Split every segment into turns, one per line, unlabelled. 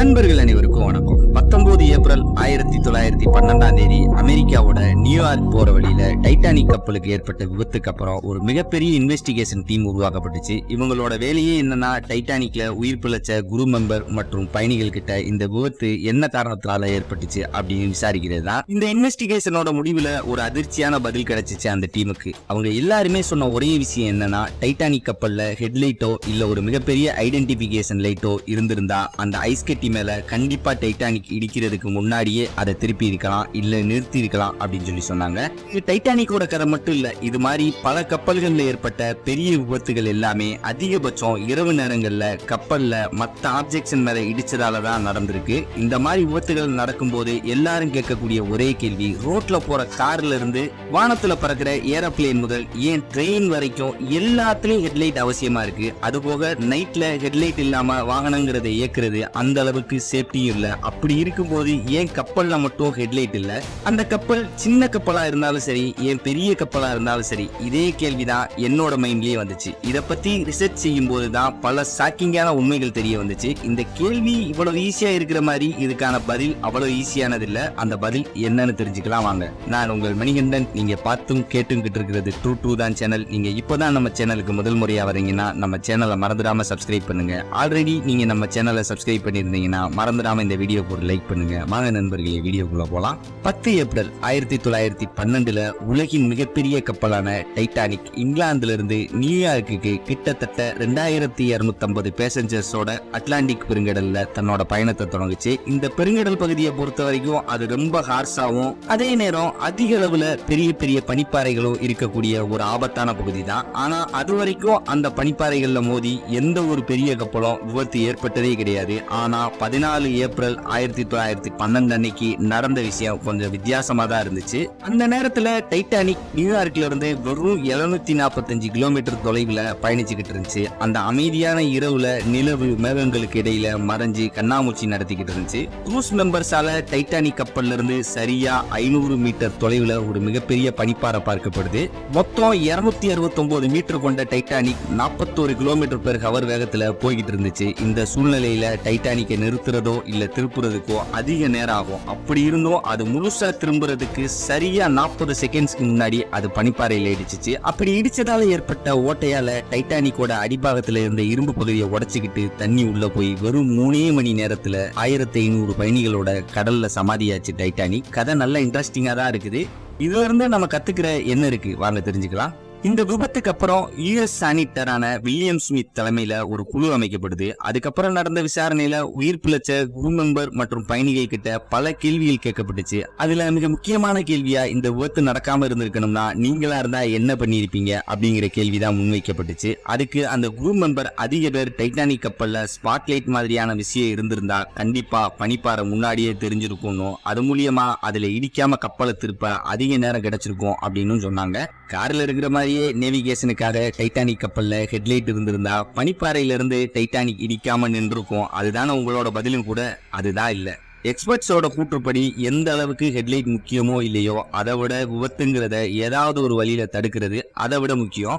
நண்பர்கள் அனைவருக்கும் வணக்கம். 19 ஏப்ரல் 1912 அமெரிக்காவோட நியூயார்க் போற வழியில டைட்டானிக் கப்பலுக்கு ஏற்பட்ட விபத்துக்கு அப்புறம் ஒரு மிகப்பெரிய இன்வெஸ்டிகேஷன் டீம் உருவாக்கப்பட்டுச்சு. இவங்களோட வேலையே என்னன்னா, டைட்டானிக்ல உயிர் பிழைச்ச குரூ மெம்பர் மற்றும் பயணிகள் கிட்ட இந்த விபத்து என்ன காரணத்தால ஏற்பட்டுச்சு அப்படின்னு விசாரிக்கிறது தான். இந்த இன்வெஸ்டிகேஷனோட முடிவுல ஒரு அதிர்ச்சியான பதில் கிடைச்சிச்சு அந்த டீமுக்கு. அவங்க எல்லாருமே சொன்ன ஒரே விஷயம் என்னன்னா, டைட்டானிக் கப்பல்ல ஹெட்லைட்டோ இல்ல ஒரு மிகப்பெரிய ஐடென்டிபிகேஷன் லைட்டோ இருந்திருந்தா அந்த ஐஸ் கட்டி மேல கண்டிப்பா டைட்டானிக் இடிக்கிறதுக்கு முன்னாடியே அதை திருப்பி இருக்கலாம் இல்ல நிறுத்தி இருக்கலாம் அப்படின்னு சொல்லி சொன்னாங்க. இது டைட்டானிக்கோட கதை மட்டும் இல்ல, இது மாதிரி பல கப்பல்கள்ல ஏற்பட்ட பெரிய விபத்துகள் எல்லாமே அதிகபட்சம் இரவு நேரங்கள்ல கப்பல்ல மத்த ஆப்ஜெக்ட்ஸ் மேல இடிச்சதாலதான் நடந்திருக்கு. இந்த மாதிரி விபத்துகள் நடக்கும் போது எல்லாரும் கேட்கக்கூடிய ஒரே கேள்வி, ரோட்ல போற கார்ல இருந்து வானத்துல பறக்கிற ஏரோப்ளேன் முதல் ஏன் ட்ரெயின் வரைக்கும் எல்லாத்துலயும் ஹெட்லைட் அவசியமா இருக்கு. அது போக நைட்ல ஹெட்லைட் இல்லாம வாகனங்கிறத இயக்குறது அந்த அளவுக்கு சேஃப்டியும் இல்ல. அப்படி இருக்கும்போது ஏன் கப்பல்ல மட்டும் ஹெட்லைட் இல்ல? அந்த கப்பல் சின்ன கப்பலா இருந்தாலும் சரி, ஏன் பெரிய கப்பலா இருந்தாலும் சரி, இதே கேள்விதான் என்னோட மைண்ட்லயே வந்துச்சு. இத பத்தி ரிசர்ச் செய்யும் போதுதான் பல ஷாக்கிங்கான உண்மைகள் தெரிய வந்துச்சு. இந்த கேள்வி இவ்வளவு ஈஸியா இருக்கிற மாதிரி இதுக்கான பதில் அவ்வளவு ஈஸியானது இல்ல. அந்த பதில் என்னன்னு தெரிஞ்சுக்கலாம் வாங்க. நான் உங்கள் மணிகண்டன். நீங்க பார்த்தும் கேட்டுக்கிட்டு இருக்கிறது ட்ரூ தான் சேனல். நீங்க இப்பதான் நம்ம சேனலுக்கு முதல் முறையா வரீங்கன்னா நம்ம சேனலை மறந்துடாம சப்ஸ்கிரைப் பண்ணுங்க. ஆல்ரெடி நீங்க நம்ம சேனலை சப்ஸ்கிரைப் பண்ணிருந்தீங்கன்னா மறந்துடாம இந்த வீடியோ ஒரு லைக் பண்ணுங்க. வாங்க நண்பர்களே, வீடியோக்குள்ள போலாம். 10 ஏப்ரல் 1912 உலகின் மிகப்பெரிய கப்பலான டைட்டானிக் இங்கிலாந்துல இருந்து நியூயார்க்கு கிட்டத்தட்ட 2250 பேசஞ்சர்ஸோட அட்லாண்டிக் பெருங்கடல்ல தன்னோட பயணத்தை தொடங்குச்சு. இந்த பெருங்கடல் பகுதியை பொறுத்த வரைக்கும் அது ரொம்ப ஹார்ஸாவும் அதே நேரம் அதிக அளவுல பெரிய பெரிய பனிப்பாறைகளும் இருக்கக்கூடிய ஒரு ஆபத்தான பகுதி தான். ஆனா அது வரைக்கும் அந்த பனிப்பாறைகள்ல மோதி எந்த ஒரு பெரிய கப்பலும் விபத்து ஏற்பட்டதே கிடையாது. ஆனா 14 ஏப்ரல் 1912 அன்னைக்கு நடந்த விஷயம் கொஞ்சம் வித்தியாசமா தான் இருந்துச்சு. அந்த நேரத்துல டைட்டானிக் நியூயார்க்ல இருந்து வெறும் 745 கிலோமீட்டர் தொலைவுல பயணிச்சுக்கிட்டு இருந்துச்சு. அந்த அமைதியான இரவுல நிலவு மேகங்களுக்கு இடையில மறைஞ்சு கண்ணாமூச்சி நடத்திக்கிட்டு இருந்துச்சு. க்ரூஸ் மெம்பர்ஸால டைட்டானிக் கப்பல்ல இருந்து சரியா 500 மீட்டர் தொலைவுல ஒரு மிகப்பெரிய பனிப்பாறை பார்க்கப்படுது. மொத்தம் 269 மீட்டர் கொண்ட டைட்டானிக் 41 கிலோமீட்டர் பெர் ஹவர் வேகத்துல போய்கிட்டு இருந்துச்சு. இந்த சூழ்நிலையில டைட்டானிக்கை நிறுத்துறதோ இல்ல திருப்புறதுக்கோ அதிக நேரம் ஆகும். அப்படி இருந்தும் அது முழுசா திரும்புறதுக்கு சரியா 40 செகண்ட்ஸ்க்கு முன்னாடி அது பனிப்பாறையில இடிச்சிச்சு. அப்படி இடிச்சதால ஏற்பட்ட ஓட்டையால டைட்டானிக்கோட அடிப்பாகத்துல இருந்த இரும்பு பகுதியை உடைச்சுக்கிட்டு தண்ணி உள்ள போய் வெறும் 3 மணி நேரத்துல 1500 பயணிகளோட கடல்ல சமாதியாச்சு டைட்டானிக். கதை நல்ல இன்ட்ரெஸ்டிங்கா தான் இருக்குது. இதுல இருந்து நம்ம கத்துக்கிற என்ன இருக்கு வாங்க தெரிஞ்சுக்கலாம். இந்த விபத்துக்கு அப்புறம் யுஎஸ் சானிட்டரான வில்லியம் ஸ்மித் தலைமையில ஒரு குழு அமைக்கப்படுது. அதுக்கப்புறம் நடந்த விசாரணையில உயிர் பிழைச்ச குரூ மெம்பர் மற்றும் பயணிகள் கிட்ட பல கேள்விகள் கேட்கப்பட்டுச்சு. அதுல மிக முக்கியமான கேள்வியா, இந்த விபத்து நடக்காம இருந்திருக்கணும்னா நீங்களா இருந்தா என்ன பண்ணிருப்பீங்க அப்படிங்கிற கேள்விதான் முன்வைக்கப்பட்டுச்சு. அதுக்கு அந்த குரூ மெம்பர் அதிக பேர் டைட்டானிக் கப்பல்ல ஸ்பாட்லைட் மாதிரியான விஷயம் இருந்திருந்தா கண்டிப்பா பனிப்பாறை முன்னாடியே தெரிஞ்சிருக்கணும், அது மூலியமா அதுல இடிக்காம கப்பலை திருப்ப அதிக நேரம் கிடைச்சிருக்கும் அப்படின்னு சொன்னாங்க. கார்ல இருக்கிற மாதிரியே நேவிகேஷனுக்காக டைட்டானிக் கப்பல்ல ஹெட்லைட் இருந்திருந்தா பனிப்பாறையில இருந்து டைட்டானிக் இடிக்காம நின்றுக்கும். அதுதான உங்களோட பதிலும் கூட. அதுதான் இல்ல. எக்ஸ்பர்ட்ஸோட கூற்றுப்படி எந்த அளவுக்கு ஹெட்லைட் முக்கியமோ இல்லையோ அதை விட விபத்துங்கிறத ஏதாவது ஒரு வழியில தடுக்கிறது அதை விட முக்கியம்.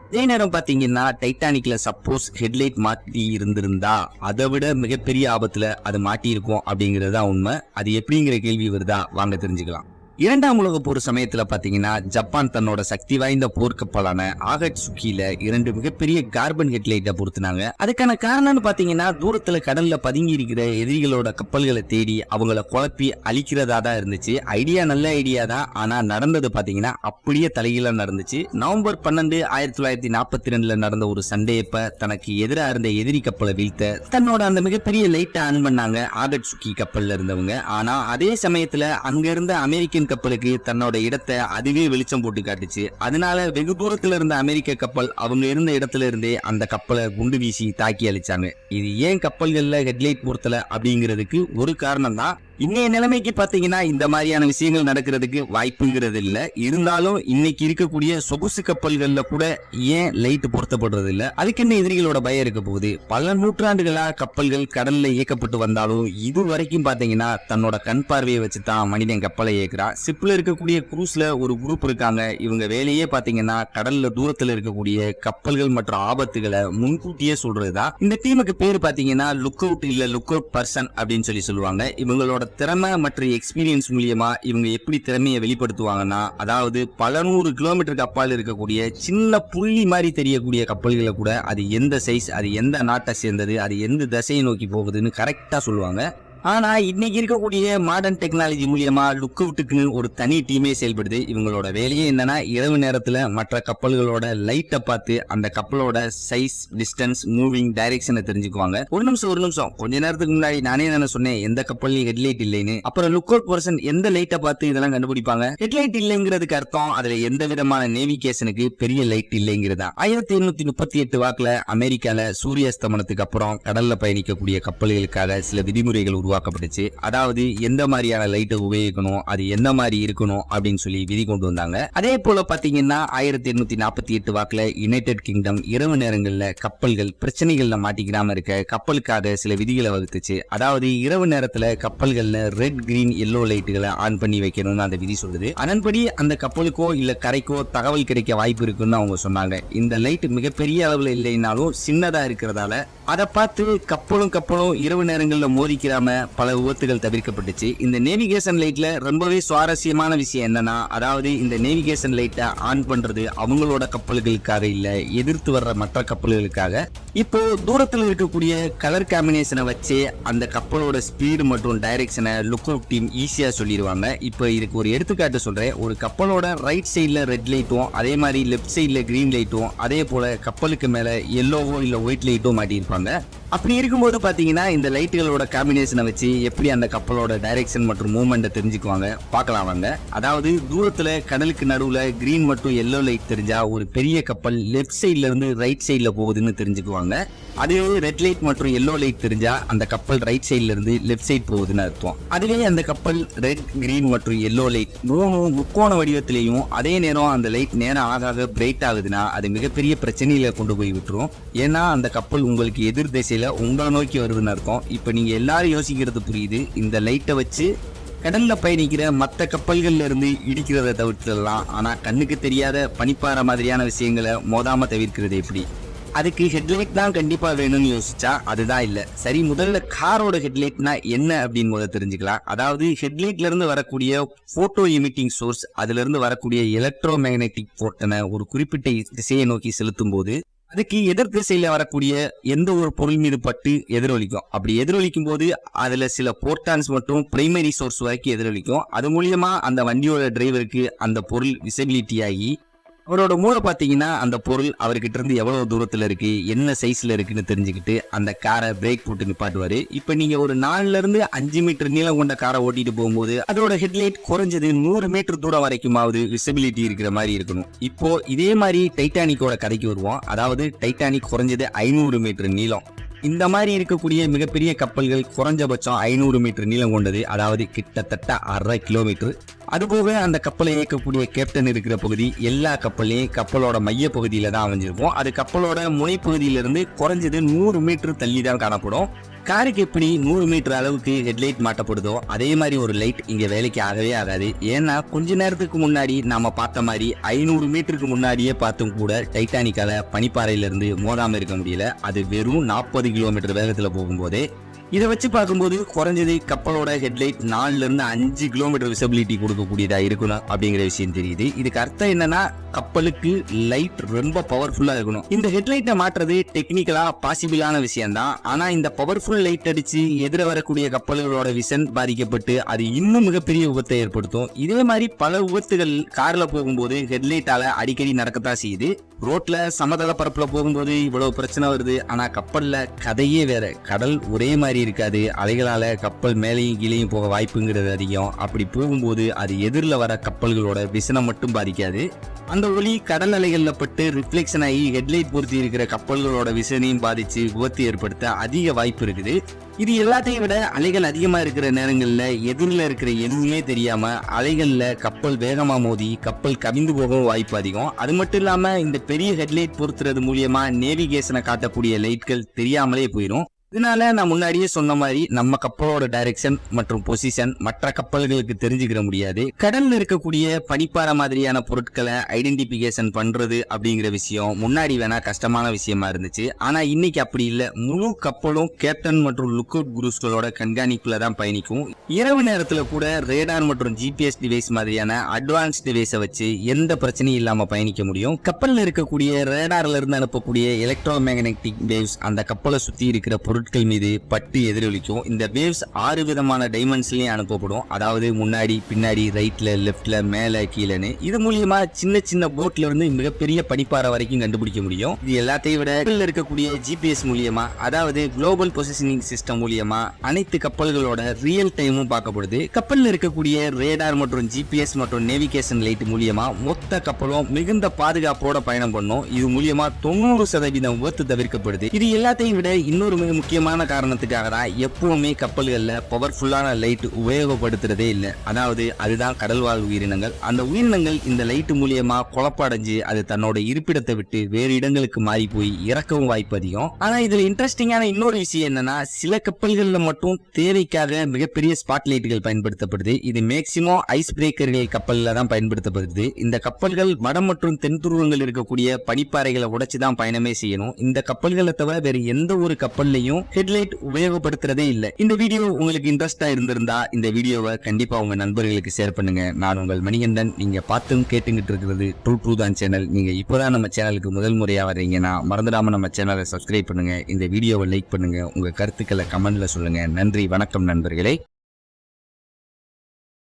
அதே நேரம் பாத்தீங்கன்னா டைட்டானிக்ல சப்போஸ் ஹெட்லைட் மாட்டி இருந்திருந்தா அதை விட மிகப்பெரிய ஆபத்துல அது மாட்டி இருக்கும் அப்படிங்கறதா உண்மை. அது எப்படிங்கிற கேள்வி வருதா வாங்க தெரிஞ்சுக்கலாம். இரண்டாம் உலக போர் சமயத்துல பாத்தீங்கன்னா ஜப்பான் தன்னோட சக்தி வாய்ந்த போர்க்கப்பலான ஆகட்சுகில 2 மிகப்பெரிய கார்பன் ஹெட்லைட்டை பொருத்தினாங்க. அதுக்கான காரணம்னு பாத்தீங்கன்னா, தூரத்துல கடல்ல பதுங்கி இருக்கிற எதிரிகளோட கப்பல்களை தேடி அவங்கள குழப்பி அழிக்கிறதா தான் இருந்துச்சு. ஐடியா நல்ல ஐடியா தான், ஆனா நடந்தது பாத்தீங்கன்னா அப்படியே தலைகீழா நடந்துச்சு. நவம்பர் 12, 1942 நடந்த ஒரு சண்டையப்ப தனக்கு எதிராக இருந்த எதிரி கப்பலை வீழ்த்த தன்னோட அந்த மிகப்பெரிய லைட்டை ஆன் பண்ணாங்க ஆகட்சுகி கப்பல்ல இருந்தவங்க. ஆனா அதே சமயத்துல அங்க இருந்த அமெரிக்கன் கப்பலுக்கு தன்னோட இடத்தை அதுவே வெளிச்சம் போட்டு காட்டுச்சு. அதனால வெகு தூரத்துல இருந்த அமெரிக்க கப்பல் அவங்க இருந்த இடத்துல இருந்தே அந்த கப்பலை குண்டு வீசி தாக்கி அழிச்சாங்க. இது ஏன் கப்பல்கள்ல ஹெட்லைட் பொருத்தல அப்படிங்கிறதுக்கு ஒரு காரணம் தான். இன்னைய நிலைமைக்கு பாத்தீங்கன்னா இந்த மாதிரியான விஷயங்கள் நடக்கிறதுக்கு வாய்ப்புங்கிறது இல்ல. இருந்தாலும் இன்னைக்கு இருக்கக்கூடிய சொகுசு கப்பல்கள்ல கூட ஏன் லைட் பொருத்தப்படுறது இல்ல? அதுக்கு என்ன எதிரிகளோட பயம் இருக்க போகுது? பல நூற்றாண்டுகளா கப்பல்கள் கடல்ல இயக்கப்பட்டு வந்தாலும் இது வரைக்கும் பாத்தீங்கன்னா தன்னோட கண் பார்வையை வச்சுதான் மனிதன் கப்பலை இயக்குறான். ஷிப்ல இருக்கக்கூடிய குரூஸ்ல ஒரு குரூப் இருக்காங்க. இவங்க வேலையே பாத்தீங்கன்னா கடல்ல தூரத்துல இருக்கக்கூடிய கப்பல்கள் மற்றும் ஆபத்துகளை முன்கூட்டியே சொல்றதுதான். இந்த டீமுக்கு பேரு பாத்தீங்கன்னா லுக் அவுட் இல்ல லுக் அவுட் பர்சன் அப்படின்னு சொல்லுவாங்க. இவங்களோட திறமை மற்றும் எக்ஸ்பீரியன்ஸ் மூலியமா இவங்க எப்படி திறமையை வெளிப்படுத்துவாங்கன்னா, அதாவது பல 100 கிலோமீட்டருக்கு அப்பால் இருக்கக்கூடிய சின்ன புள்ளி மாதிரி தெரியக்கூடிய கப்பல்களை கூட அது எந்த சைஸ், அது எந்த நாட்டை சேர்ந்தது, அது எந்த திசையை நோக்கி போகுதுன்னு கரெக்டா சொல்லுவாங்க. ஆனா இன்னைக்கு இருக்கக்கூடிய மாடர்ன் டெக்னாலஜி மூலியமா லுக் அவுட்டுக்கு ஒரு தனி டீமே செயல்படுது. இவங்களோட வேலையே என்னன்னா, இரவு நேரத்துல மற்ற கப்பல்களோட லைட்டை பார்த்து அந்த கப்பலோட சைஸ், டிஸ்டன்ஸ், மூவிங், டைரக்ஷனை தெரிஞ்சுக்குவாங்க. ஒரு நிமிஷம் கொஞ்ச நேரத்துக்கு முன்னாடி நானே தானே சொன்னேன் எந்த கப்பல்லையும் ஹெட்லைட் இல்லைன்னு. அப்புறம் லுக் அவுட் பர்சன் எந்த லைட்டை பார்த்து இதெல்லாம் கண்டுபிடிப்பாங்க? ஹெட்லைட் இல்லைங்கிறதுக்கு அர்த்தம் அதுல எந்த விதமான நேவிகேஷனுக்கு பெரிய லைட் இல்லைங்கிறதா. 1838 வாக்குல அமெரிக்கால சூரிய அஸ்தமனத்துக்கு அப்புறம் கடல்ல பயணிக்கக்கூடிய கப்பல்களுக்காக சில விதிமுறைகள் உருவாக்கப்பட்டுச்சு. அதாவது எந்த மாதிரியான லைட்டை உபயோகிக்கணும், அது எந்த மாதிரி இருக்கணும் அப்படின்னு சொல்லி விதி கொண்டு வந்தாங்க. அதே போல பாத்தீங்கன்னா 1848 வாக்குல யுனைடெட் கிங்டம் இரவு நேரங்கள்ல கப்பல்கள் பிரச்சனைகள்ல மாட்டிக்கிறாம இருக்க கப்பலுக்காக சில விதிகளை வகுத்துச்சு. அதாவது இரவு நேரத்துல கப்பல்கள்ல ரெட், கிரீன், எல்லோ லைட்டுகளை ஆன் பண்ணி வைக்கணும்னு அந்த விதி சொல்லுது. அதன்படி அந்த கப்பலுக்கோ இல்ல கரைக்கோ தகவல் கிடைக்க வாய்ப்பு இருக்குன்னு அவங்க சொன்னாங்க. இந்த லைட் மிகப்பெரிய அளவுல இல்லைனாலும் சின்னதா இருக்கிறதால அதை பார்த்து கப்பலும் இரவு நேரங்கள்ல மோதிக்கிறாம பல விபத்துகள் தவிர்க்கப்பட்டுச்சு. இந்த நேவிகேஷன் லைட்ல ரொம்பவே சுவாரஸ்யமான விஷயம் என்னன்னா, அதாவது இந்த நேவிகேஷன் லைட்டை ஆன் பண்றது அவங்களோட கப்பல்களுக்காக இல்ல, எதிர்த்து வர்ற மற்ற கப்பல்களுக்காக. இப்போ தூரத்தில் இருக்கக்கூடிய கலர் காம்பினேஷனை வச்சு அந்த கப்பலோட ஸ்பீடு மற்றும் டைரக்ஷனை லுக் அவுட் டீம் ஈஸியா சொல்லிடுவாங்க. இப்போ இதுக்கு ஒரு எடுத்துக்காட்டு சொல்றேன். ஒரு கப்பலோட ரைட் சைட்ல ரெட் லைட்டும், அதே மாதிரி லெப்ட் சைட்ல கிரீன் லைட்டும், அதே போல கப்பலுக்கு மேல எல்லோவோ இல்ல ஒயிட் லைட்டும் மாட்டியிருப்பாங்க. அப்படி இருக்கும்போது பாத்தீங்கன்னா இந்த லைட்டுகளோட காம்பினேஷனை வச்சு எப்படி அந்த கப்பலோட டைரக்ஷன் மற்றும் மூவ்மெண்ட்டை தெரிஞ்சுக்குவாங்க பார்க்கலாம் வாங்க. அதாவது தூரத்துல கடலுக்கு நடுவுல கிரீன் மற்றும் எல்லோ லைட் தெரிஞ்சா ஒரு பெரிய கப்பல் லெஃப்ட் சைட்ல இருந்து ரைட் சைட்ல போகுதுன்னு தெரிஞ்சுக்குவாங்க. அதுவே ரெட் லைட் மற்றும் எல்லோ லைட் தெரிஞ்சா அந்த கப்பல் ரைட் சைட்ல இருந்து லெஃப்ட் சைட் போகுதுன்னு அர்த்தம். அதுவே அந்த கப்பல் ரெட், கிரீன் மற்றும் எல்லோ லைட் மூணும் முக்கோண வடிவத்திலையும் அதே நேரம் அந்த லைட் நேரம் ஆக பிரைட் ஆகுதுன்னா அது மிகப்பெரிய பிரச்சனையில கொண்டு போய் விட்டுரும். ஏன்னா அந்த கப்பல் உங்களுக்கு எதிர் திசையில உங்களை நோக்கி வருதுன்னு அர்த்தம். இப்ப நீங்க எல்லாரும் யோசிக்கிறது புரியுது. இந்த லைட்டை வச்சு கடல்ல பயணிக்கிற மற்ற கப்பல்கள்ல இருந்து இடிக்கிறத தவிர்த்துடலாம். ஆனா கண்ணுக்கு தெரியாத பனிப்பாறை மாதிரியான விஷயங்களை மோதாம தவிர்க்கிறது எப்படி? அதுக்கு ஹெட்லைட் தான் கண்டிப்பா வேணும்னு யோசிச்சா அதுதான் இல்ல. சரி, முதல்ல காரோட ஹெட்லைட்னா என்ன அப்படின்னு முதல்ல தெரிஞ்சுக்கலாம். அதாவது ஹெட்லைட்ல இருந்து வரக்கூடிய போட்டோ எமிட்டிங் சோர்ஸ், அதுல இருந்து வரக்கூடிய எலக்ட்ரோ மேக்னெட்டிக் போர்ட்டனை ஒரு குறிப்பிட்ட திசையை நோக்கி செலுத்தும் போது அதுக்கு எதிர் திசையில வரக்கூடிய எந்த ஒரு பொருள் மீது பட்டு எதிரொலிக்கும். அப்படி எதிரொலிக்கும் போது அதுல சில போர்டான்ஸ் மற்றும் பிரைமரி சோர்ஸ் வரைக்கும் எதிரொலிக்கும். அது மூலியமா அந்த வண்டியோட டிரைவருக்கு அந்த பொருள் விசிபிலிட்டி ஆகி அவரோட மூளை பாத்தீங்கன்னா அந்த பொருள் அவர்கிட்ட இருந்து எவ்வளவு தூரத்துல இருக்கு, என்ன சைஸ்ல இருக்குன்னு தெரிஞ்சுக்கிட்டு அந்த காரை பிரேக் போட்டு நிப்பாட்டுவாரு. இப்ப நீங்க ஒரு 4 இருந்து 5 மீட்டர் நீளம் கொண்ட காரை ஓட்டிட்டு போகும்போது அதோட ஹெட்லைட் குறைஞ்சது 100 மீட்டர் தூரம் வரைக்குமாவது விசிபிலிட்டி இருக்கிற மாதிரி இருக்கணும். இப்போ இதே மாதிரி டைட்டானிக்கோட கதைக்கு வருவோம். அதாவது டைட்டானிக் குறைஞ்சது 500 மீட்டர் நீளம். இந்த மாதிரி இருக்கக்கூடிய மிகப்பெரிய கப்பல்கள் குறைஞ்சபட்சம் 500 மீட்டர் நீளம் கொண்டது. அதாவது கிட்டத்தட்ட 1/2 கிலோமீட்டர். அதுபோக அந்த கப்பலை இயக்கக்கூடிய கேப்டன் இருக்கிற பகுதி எல்லா கப்பல்லையும் கப்பலோட மைய பகுதியில தான் அமைஞ்சிருக்கும். அது கப்பலோட முனைப்பகுதியிலிருந்து குறைஞ்சது 100 மீட்டர் தள்ளி தான் காணப்படும். காருக்கு எப்படி 100 மீட்டர் அளவுக்கு ஹெட்லைட் மாட்டப்படுதோ அதே மாதிரி ஒரு லைட் இங்க வேலைக்கு ஆகவே ஆகாது. ஏன்னா கொஞ்ச நேரத்துக்கு முன்னாடி நாம பார்த்த மாதிரி 500 மீட்டருக்கு முன்னாடியே பார்த்தும் கூட டைட்டானிக்கால பனிப்பாறையில இருந்து மோதாம இருக்க முடியல. அது வெறும் 40 கிலோமீட்டர் வேகத்துல போகும்போதே. இதை வச்சு பார்க்கும்போது குறைஞ்சது கப்பலோட ஹெட்லைட் 4 இருந்து 5 கிலோமீட்டர் விசிபிலிட்டி கொடுக்கக்கூடியதா இருக்கணும் அப்படிங்கிற விஷயம் தெரியுது. இதுக்கு அர்த்தம் என்னன்னா கப்பலுக்கு லைட் ரொம்ப பவர்ஃபுல்லா இருக்கணும். இந்த ஹெட்லைட்டை மாற்றுறது டெக்னிக்கலா பாசிபிளான விஷயம் தான். ஆனா இந்த பவர்ஃபுல் லைட் அடிச்சு எதிர வரக்கூடிய கப்பல்களோட விஷன் பாதிக்கப்பட்டு அது இன்னும் மிகப்பெரிய விபத்தை ஏற்படுத்தும். இதே மாதிரி பல விபத்துகள் கார்ல போகும்போது ஹெட்லைட்டால அடிக்கடி நடக்கத்தான் செய்யுது. ரோட்ல சமதள பரப்புல போகும்போது இவ்வளவு பிரச்சனை வருது. ஆனா கப்பல்ல கதையே வேற. கடல் ஒரே மாதிரி மாதிரி இருக்காது. அலைகளால கப்பல் மேலேயும் கீழேயும் போக வாய்ப்புங்கிறது அதிகம். அப்படி போகும்போது அது எதிரில் வர கப்பல்களோட விசனை மட்டும் பாதிக்காது, அந்த ஒளி கடல் அலைகள்ல பட்டு ரிஃப்ளெக்ஷன் ஆகி ஹெட்லைட் பொருத்தி இருக்கிற கப்பல்களோட விசனையும் பாதிச்சு விபத்து ஏற்படுத்த அதிக வாய்ப்பு இருக்குது. இது எல்லாத்தையும் விட அலைகள் அதிகமா இருக்கிற நேரங்கள்ல எதிரில் இருக்கிற எதுவுமே தெரியாம அலைகள்ல கப்பல் வேகமா மோதி கப்பல் கவிழ்ந்து போகவும் வாய்ப்பு அதிகம். அது மட்டும் இல்லாம இந்த பெரிய ஹெட்லைட் பொருத்துறது மூலியமா நேவிகேஷனை காட்டக்கூடிய லைட்கள் தெரியாமலே போயிடும். இதனால நான் முன்னாடியே சொன்ன மாதிரி நம்ம கப்பலோட டைரக்ஷன் மற்றும் பொசிஷன் மற்ற கப்பல்களுக்கு தெரிஞ்சுக்கிற முடியாது. கடல்ல இருக்கக்கூடிய பனிப்பாறை மாதிரியான பொருட்களை ஐடென்டிபிகேஷன் பண்றது அப்படிங்கிற விஷயம் முன்னாடி வேணா கஷ்டமான விஷயமா இருந்துச்சு. ஆனா இன்னைக்கு அப்படி இல்ல. முழு கப்பலும் கேப்டன் மற்றும் லுக் அவுட் குரூஸ்களோட கண்காணிப்புல தான் பயணிக்கும். இரவு நேரத்துல கூட ரேடார் மற்றும் ஜிபிஎஸ் டிவைஸ் மாதிரியான அட்வான்ஸ் டிவைஸை வச்சு எந்த பிரச்சனையும் இல்லாம பயணிக்க முடியும். கப்பல்ல இருக்கக்கூடிய ரேடார்ல இருந்து அனுப்பக்கூடிய எலக்ட்ரோ மேக்னெட்டிக் வேவ்ஸ் அந்த கப்பலை சுத்தி இருக்கிற பொருட்கள் மீது பட்டு எதிரொலிக்கும். இந்த வேவ்ஸ் 6 விதமான டைமென்ஷன்லயும் அனுப்பப்படும். அதாவது முன்னாடி, பின்னாடி, ரைட்ல, லெப்ட்ல, மேல, கீழன்னு. இது மூலியமா சின்ன சின்ன போட்ல இருந்து மிகப்பெரிய பனிப்பாறை வரைக்கும் கண்டுபிடிக்க முடியும். இது எல்லாத்தையும் விட கப்பல்ல இருக்கக்கூடிய ஜிபிஎஸ் மூலியமா, அதாவது குளோபல் பொசிஷனிங் சிஸ்டம் மூலியமா அனைத்து கப்பல்களோட ரியல் டைமும் பார்க்கப்படுது. கப்பல்ல இருக்கக்கூடிய ரேடார் மற்றும் ஜிபிஎஸ் மற்றும் நேவிகேஷன் லைட் மூலியமா மொத்த கப்பலும் மிகுந்த பாதுகாப்போட பயணம் பண்ணும். இது மூலியமா 90% விபத்து தவிர்க்கப்படுது. இது எல்லாத்தையும் விட இன்னொரு மிக முக்கியமான காரணத்துக்காக தான் எப்பவுமே கப்பல்கள்ல பவர்ஃபுல்லான லைட் உபயோகப்படுத்துறதே இல்லை. அதாவது அதுதான் கடல்வாழ் உயிரினங்கள். அந்த உயிரினங்கள் இந்த லைட் மூலியமா குழப்படைஞ்சு அது தன்னோட இருப்பிடத்தை விட்டு வேறு இடங்களுக்கு மாறி போய் இறக்கவும் வாய்ப்பு அதிகம். ஆனா இதுல இன்ட்ரெஸ்டிங்கான இன்னொரு விஷயம் என்னன்னா, சில கப்பல்கள்ல மட்டும் தேவைக்காக மிகப்பெரிய ஸ்பாட் லைட்டுகள் பயன்படுத்தப்படுது. இது மேக்சிமம் ஐஸ் பிரேக்கர்கள் கப்பல்ல தான் பயன்படுத்தப்படுது. இந்த கப்பல்கள் வட மற்றும் தென் துருவங்கள் இருக்கக்கூடிய பனிப்பாறைகளை உடைச்சுதான் பயணமே செய்யணும். இந்த கப்பல்களை தவிர வேறு எந்த ஒரு கப்பல்லையும் ஹெட்லைட் உபயோகப்படுத்துறதே இல்லை. இந்த வீடியோ உங்களுக்கு இன்ட்ரெஸ்டா இருந்திருந்தா இந்த வீடியோவை கண்டிப்பா உங்க நண்பர்களுக்கு ஷேர் பண்ணுங்க. நான் உங்கள் மணிகண்டன். நீங்க பார்த்தும் கேட்டுக்கிட்டு இருக்கிறது ட்ரூ தான் சேனல். நீங்க இப்போதான் நம்ம சேனலுக்கு முதல் முறையா வர்றீங்கன்னா மறந்துடாம நம்ம சேனலை சப்ஸ்கிரைப் பண்ணுங்க. இந்த வீடியோவை லைக் பண்ணுங்க. உங்க கருத்துக்களை கமெண்ட்ல சொல்லுங்க. நன்றி, வணக்கம் நண்பர்களே.